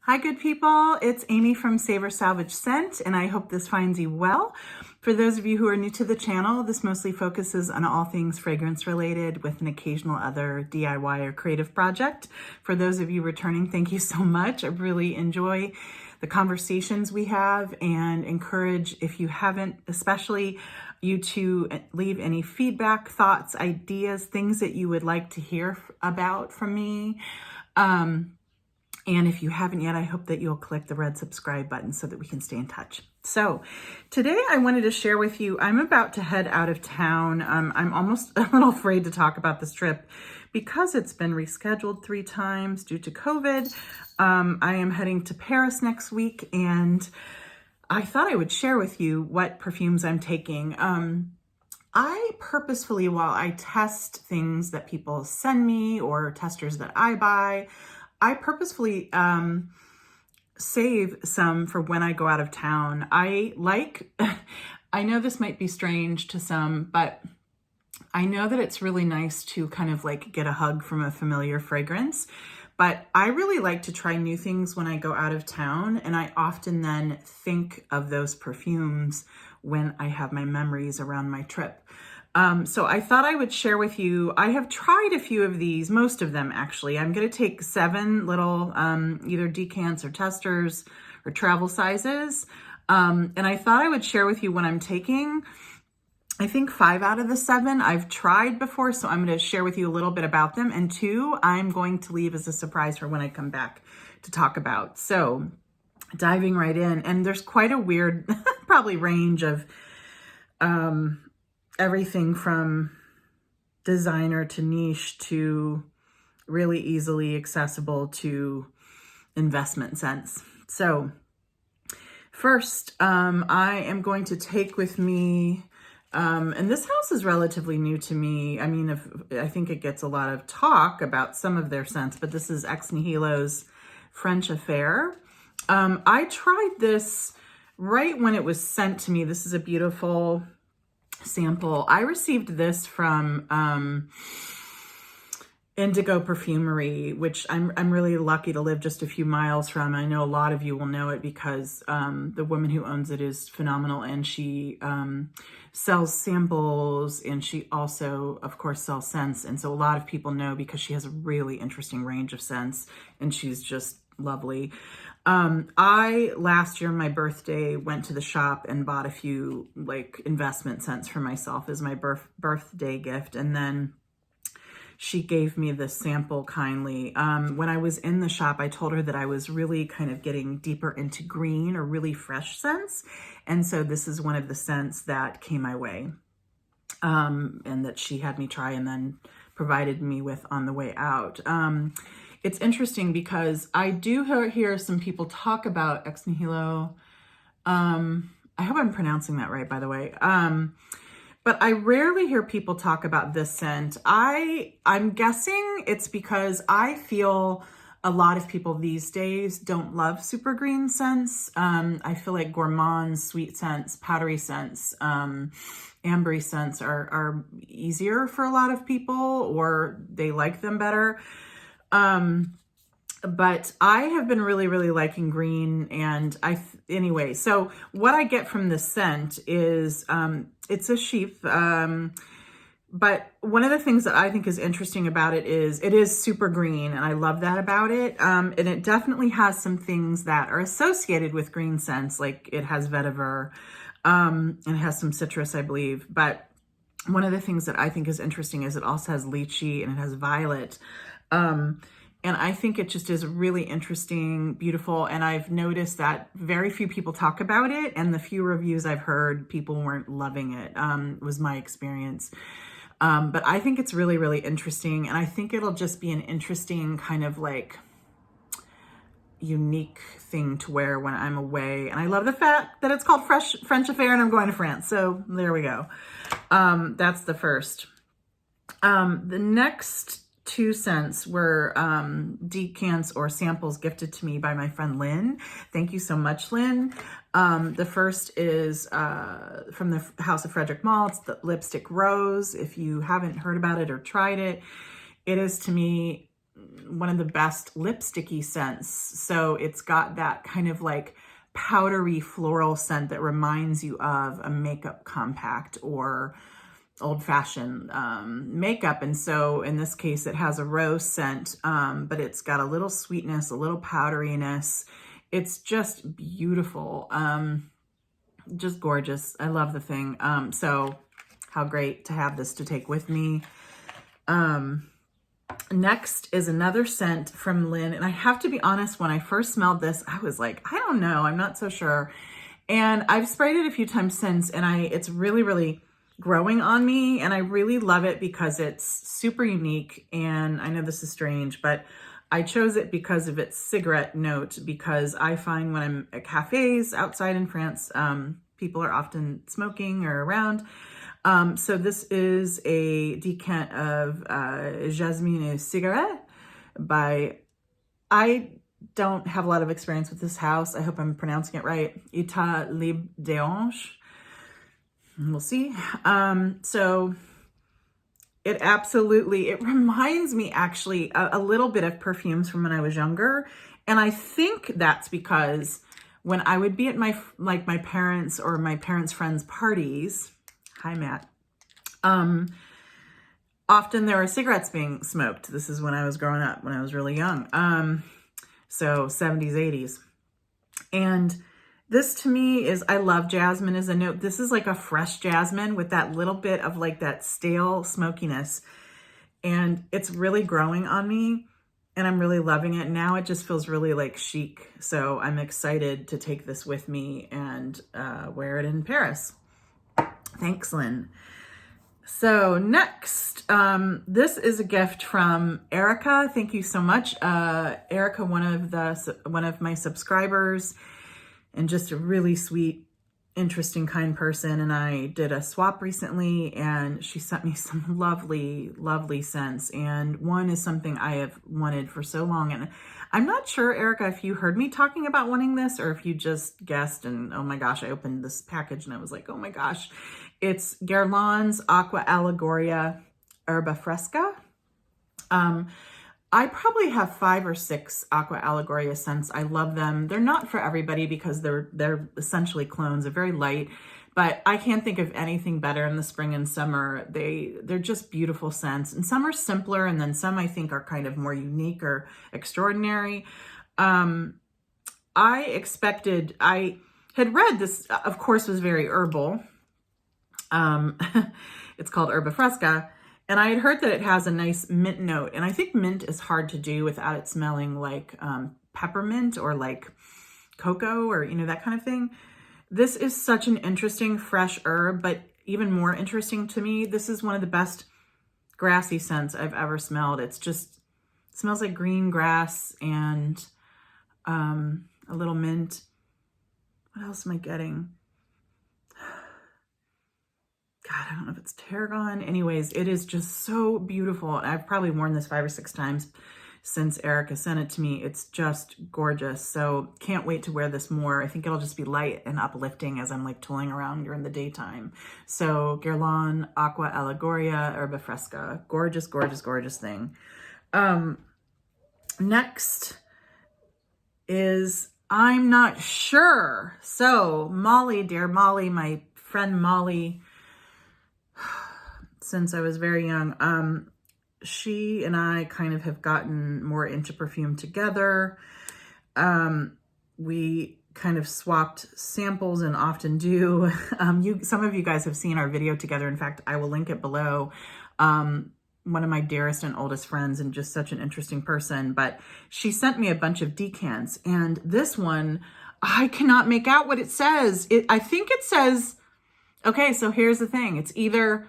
Hi, good people. It's Amy from Savor, Salvage, Scent, and I hope this finds you well. For those of you who are new to the channel, this mostly focuses on all things fragrance related with an occasional other DIY or creative project. For those of you returning, thank you so much. I really enjoy the conversations we have and encourage, if you haven't, especially you to leave any feedback, thoughts, ideas, things that you would like to hear about from me. And if you haven't yet, I hope that you'll click the red subscribe button so that we can stay in touch. So today I wanted to share with you, I'm about to head out of town. I'm almost a little afraid to talk about this trip because it's been rescheduled 3 times due to COVID. I am heading to Paris next week, and I thought I would share with you what perfumes I'm taking. I purposefully, while I test things that people send me or testers that I buy, I purposefully save some for when I go out of town. I know this might be strange to some, but I know that it's really nice to kind of like get a hug from a familiar fragrance. But I really like to try new things when I go out of town, and I often then think of those perfumes when I have my memories around my trip. So I thought I would share with you, I have tried a few of these, most of them actually. I'm going to take 7 little either decants or testers or travel sizes. And I thought I would share with you what I'm taking. I think 5 out of the 7 I've tried before, so I'm going to share with you a little bit about them. And 2, I'm going to leave as a surprise for when I come back to talk about. So diving right in, and there's quite a weird, probably range of everything from designer to niche to really easily accessible to investment scents. So first, I am going to take with me, and this house is relatively new to me. I mean, I think it gets a lot of talk about some of their scents, but this is Ex Nihilo's French Affair. I tried this right when it was sent to me. This is a beautiful sample. I received this from Indigo Perfumery, which I'm really lucky to live just a few miles from. I know a lot of you will know it because the woman who owns it is phenomenal, and she sells samples, and she also, of course, sells scents. And so a lot of people know because she has a really interesting range of scents, and she's just lovely. I, last year, my birthday, went to the shop and bought a few like investment scents for myself as my birthday gift. And then she gave me this sample kindly. When I was in the shop, I told her that I was really kind of getting deeper into green or really fresh scents. And so this is one of the scents that came my way, and that she had me try and then provided me with on the way out. It's interesting because I do hear some people talk about Ex Nihilo. I hope I'm pronouncing that right, by the way. But I rarely hear people talk about this scent. I'm guessing it's because I feel a lot of people these days don't love super green scents. I feel like gourmand, sweet scents, powdery scents, ambery scents are easier for a lot of people, or they like them better. But I have been really, really liking green, and anyway, so what I get from this scent is, it's a sheath, but one of the things that I think is interesting about it is super green, and I love that about it. And it definitely has some things that are associated with green scents, like it has vetiver, and it has some citrus, I believe. But one of the things that I think is interesting is it also has lychee and it has violet. And I think it just is really interesting, beautiful. And I've noticed that very few people talk about it. And the few reviews I've heard, people weren't loving it, was my experience. But I think it's really, really interesting. And I think it'll just be an interesting kind of like unique thing to wear when I'm away. And I love the fact that it's called French Affair and I'm going to France. So there we go. That's the first. The next 2 scents were decants or samples gifted to me by my friend Lynn. Thank you so much, Lynn. The first is from the House of Frederic Malle. It's the Lipstick Rose. If you haven't heard about it or tried it, it is to me one of the best lipsticky scents. So it's got that kind of like powdery floral scent that reminds you of a makeup compact or old-fashioned makeup. And so in this case, it has a rose scent, but it's got a little sweetness, a little powderiness. It's just beautiful. Just gorgeous. I love the thing. So how great to have this to take with me. Next is another scent from Lynn. And I have to be honest, when I first smelled this, I was like, I don't know, I'm not so sure. And I've sprayed it a few times since, and it's really, really growing on me. And I really love it because it's super unique. And I know this is strange, but I chose it because of its cigarette note, because I find when I'm at cafes outside in France, people are often smoking or around. So this is a decant of Jasmin et Cigarette by, I don't have a lot of experience with this house. I hope I'm pronouncing it right. Etat, Libre, d'Ange. We'll see. So it absolutely, it reminds me actually a little bit of Perfumes from when I was younger. And I think that's because when I would be at my parents' or my parents' friends' parties, hi, Matt. Often there were cigarettes being smoked. This is when I was growing up, when I was really young. So 70s, 80s. And this to me is, I love jasmine as a note. This is like a fresh jasmine with that little bit of like that stale smokiness. And it's really growing on me and I'm really loving it. Now it just feels really like chic. So I'm excited to take this with me and wear it in Paris. Thanks, Lynn. So next, this is a gift from Erica. Thank you so much. Erica, one of my subscribers, and just a really sweet, interesting, kind person. And I did a swap recently and she sent me some lovely, lovely scents. And one is something I have wanted for so long. And I'm not sure, Erica, if you heard me talking about wanting this or if you just guessed and, oh my gosh, I opened this package and I was like, oh my gosh. It's Guerlain's Aqua Allegoria Herba Fresca. I probably have 5 or 6 Aqua Allegoria scents. I love them. They're not for everybody because they're essentially clones. They're very light, but I can't think of anything better in the spring and summer. They're just beautiful scents, and some are simpler, and then some I think are kind of more unique or extraordinary. I had read this, of course, was very herbal. It's called Herba Fresca. And I had heard that it has a nice mint note. And I think mint is hard to do without it smelling like peppermint or like cocoa or, that kind of thing. This is such an interesting fresh herb, but even more interesting to me, this is one of the best grassy scents I've ever smelled. It smells like green grass and a little mint. What else am I getting? God, I don't know if it's tarragon. Anyways, it is just so beautiful. I've probably worn this 5 or 6 times since Erica sent it to me. It's just gorgeous. So can't wait to wear this more. I think it'll just be light and uplifting as I'm like tooling around during the daytime. So Guerlain Aqua Allegoria Herba Fresca. Gorgeous, gorgeous, gorgeous thing. Next is, I'm not sure. So Malle, dear Malle, my friend Malle, since I was very young, she and I kind of have gotten more into perfume together. We kind of swapped samples and often do. Some of you guys have seen our video together. In fact, I will link it below. One of my dearest and oldest friends and just such an interesting person. But she sent me a bunch of decants. And this one, I cannot make out what it says. I think it says, okay, so here's the thing. It's either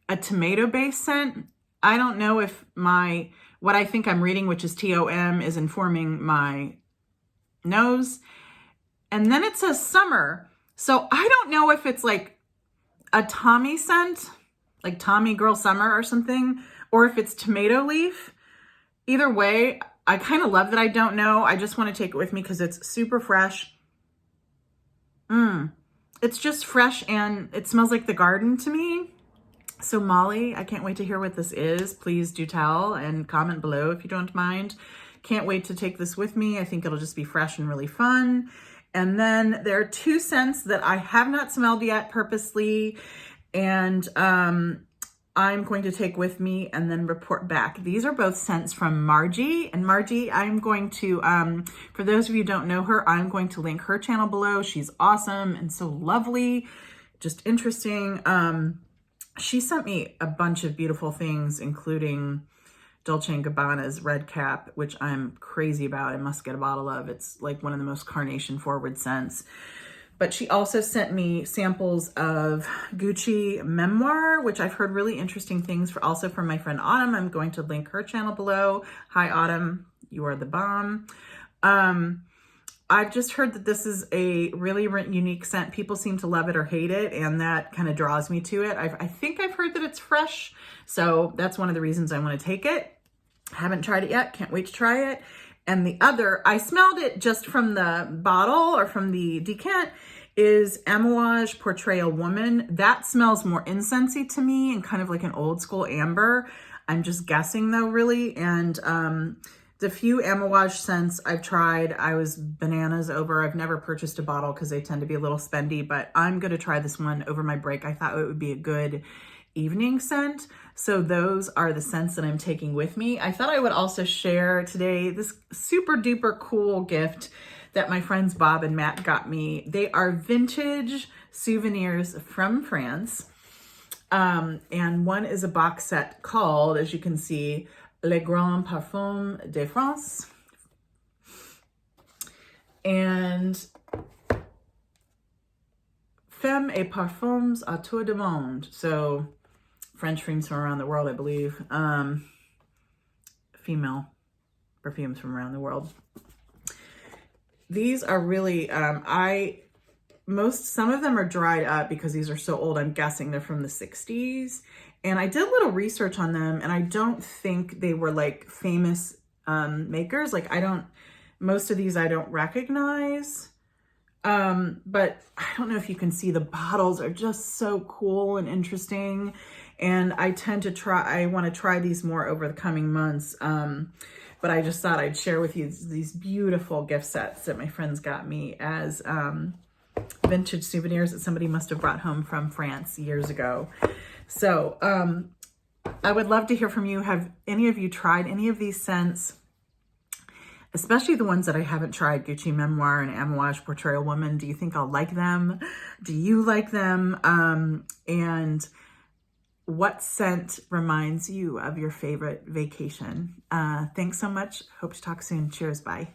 a tomato-based scent. I don't know if what I think I'm reading, which is TOM, is informing my nose. And then it says summer. So I don't know if it's like a Tommy scent, like Tommy Girl Summer or something, or if it's tomato leaf. Either way, I kind of love that I don't know. I just want to take it with me because it's super fresh. It's just fresh and it smells like the garden to me. So Molly, I can't wait to hear what this is. Please do tell and comment below if you don't mind. Can't wait to take this with me. I think it'll just be fresh and really fun. And then there are 2 scents that I have not smelled yet purposely, and I'm going to take with me and then report back. These are both scents from Margie. And Margie, I'm going to, for those of you who don't know her, I'm going to link her channel below. She's awesome and so lovely, just interesting. She sent me a bunch of beautiful things, including Dolce & Gabbana's Red Cap, which I'm crazy about. I must get a bottle of. It's like one of the most carnation forward scents. But she also sent me samples of Gucci Memoire, which I've heard really interesting things for, also from my friend Autumn. I'm going to link her channel below. Hi Autumn, you are the bomb. I've just heard that this is a really unique scent. People seem to love it or hate it, and that kind of draws me to it. I think I've heard that it's fresh, so that's one of the reasons I want to take it. Haven't tried it yet. Can't wait to try it. And the other, I smelled it just from the bottle or from the decant, is Amouage Portrayal Woman. That smells more incensey to me and kind of like an old school amber. I'm just guessing though, really. And the few Amouage scents I've tried, I was bananas over. I've never purchased a bottle because they tend to be a little spendy, but I'm going to try this one over my break. I thought it would be a good evening scent. So those are the scents that I'm taking with me. I thought I would also share today this super duper cool gift that my friends Bob and Matt got me. They are vintage souvenirs from France. And one is a box set called, as you can see, Les Grands Parfums de France. And Femmes et Parfums à Tour du Monde. So French perfumes from around the world, I believe. Female perfumes from around the world. These are really, some of them are dried up because these are so old. I'm guessing they're from the 60s. And I did a little research on them, and I don't think they were like famous makers. Like most of these I don't recognize. But I don't know if you can see, the bottles are just so cool and interesting. And I want to try these more over the coming months. But I just thought I'd share with you these beautiful gift sets that my friends got me as vintage souvenirs that somebody must have brought home from France years ago. So I would love to hear from you. Have any of you tried any of these scents? Especially the ones that I haven't tried, Gucci Memoire and Amouage Portrayal Woman. Do you think I'll like them? Do you like them? And what scent reminds you of your favorite vacation? Thanks so much. Hope to talk soon. Cheers. Bye.